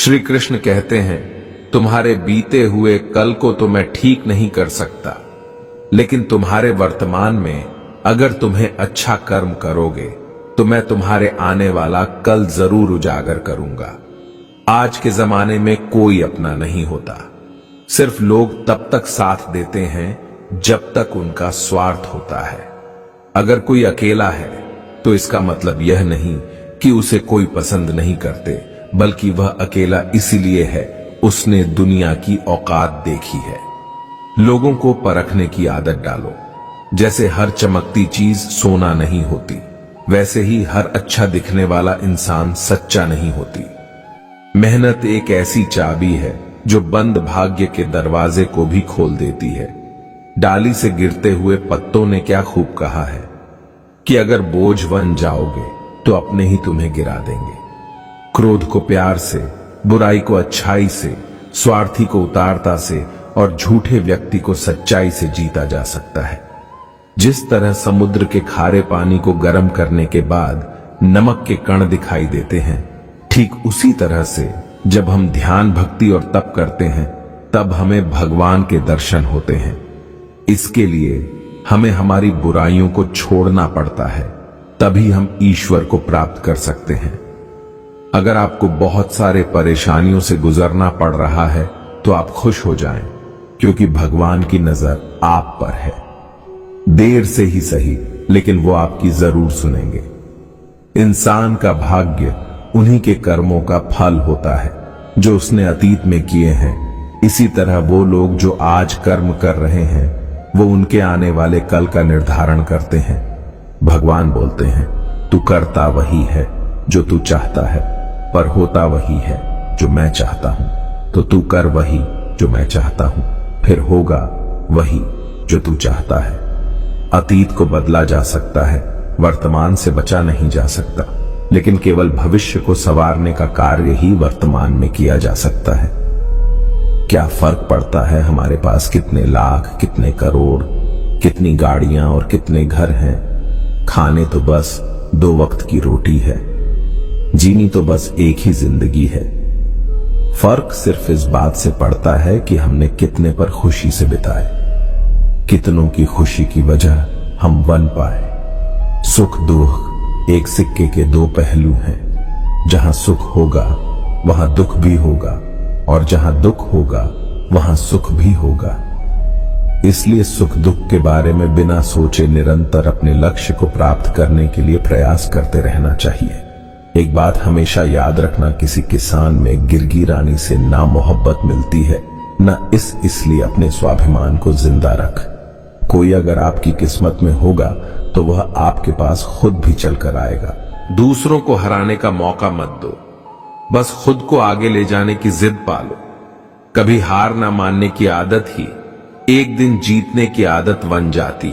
श्री कृष्ण कहते हैं, तुम्हारे बीते हुए कल को तो मैं ठीक नहीं कर सकता, लेकिन तुम्हारे वर्तमान में अगर तुम्हें अच्छा कर्म करोगे तो मैं तुम्हारे आने वाला कल जरूर उजागर करूंगा। आज के जमाने में कोई अपना नहीं होता, सिर्फ लोग तब तक साथ देते हैं जब तक उनका स्वार्थ होता है। अगर कोई अकेला है तो इसका मतलब यह नहीं कि उसे कोई पसंद नहीं करते, बल्कि वह अकेला इसीलिए है उसने दुनिया की औकात देखी है। लोगों को परखने की आदत डालो। जैसे हर चमकती चीज सोना नहीं होती, वैसे ही हर अच्छा दिखने वाला इंसान सच्चा नहीं होती। मेहनत एक ऐसी चाबी है जो बंद भाग्य के दरवाजे को भी खोल देती है। डाली से गिरते हुए पत्तों ने क्या खूब कहा है कि अगर बोझ बन जाओगे तो अपने ही तुम्हें गिरा देंगे। क्रोध को प्यार से, बुराई को अच्छाई से, स्वार्थी को उदारता से और झूठे व्यक्ति को सच्चाई से जीता जा सकता है। जिस तरह समुद्र के खारे पानी को गर्म करने के बाद नमक के कण दिखाई देते हैं, ठीक उसी तरह से जब हम ध्यान, भक्ति और तप करते हैं तब हमें भगवान के दर्शन होते हैं। इसके लिए हमें हमारी बुराइयों को छोड़ना पड़ता है, तभी हम ईश्वर को प्राप्त कर सकते हैं। अगर आपको बहुत सारे परेशानियों से गुजरना पड़ रहा है तो आप खुश हो जाएं, क्योंकि भगवान की नजर आप पर है। देर से ही सही, लेकिन वो आपकी जरूर सुनेंगे। इंसान का भाग्य उन्हीं के कर्मों का फल होता है जो उसने अतीत में किए हैं। इसी तरह वो लोग जो आज कर्म कर रहे हैं वो उनके आने वाले कल का निर्धारण करते हैं। भगवान बोलते हैं, तू करता वही है जो तू चाहता है, पर होता वही है जो मैं चाहता हूं। तो तू कर वही जो मैं चाहता हूं, फिर होगा वही जो तू चाहता है। अतीत को बदला जा सकता है, वर्तमान से बचा नहीं जा सकता, लेकिन केवल भविष्य को संवारने का कार्य ही वर्तमान में किया जा सकता है। क्या फर्क पड़ता है हमारे पास कितने लाख, कितने करोड़, कितनी गाड़ियां और कितने घर हैं? खाने तो बस 2 वक्त की रोटी है, जीनी तो बस एक ही जिंदगी है। फर्क सिर्फ इस बात से पड़ता है कि हमने कितने पर खुशी से बिताए, कितनों की खुशी की वजह हम बन पाए। सुख दुख एक सिक्के के 2 पहलू हैं। जहां सुख होगा वहां दुख भी होगा, और जहां दुख होगा वहां सुख भी होगा। इसलिए सुख दुख के बारे में बिना सोचे निरंतर अपने लक्ष्य को प्राप्त करने के लिए प्रयास करते रहना चाहिए। एक बात हमेशा याद रखना, किसी किसान में गिरगिरानी से ना मोहब्बत मिलती है, न इसलिए अपने स्वाभिमान को जिंदा रख। कोई अगर आपकी किस्मत में होगा तो वह आपके पास खुद भी चलकर आएगा। दूसरों को हराने का मौका मत दो, बस खुद को आगे ले जाने की जिद पालो। कभी हार ना मानने की आदत ही एक दिन जीतने की आदत बन जाती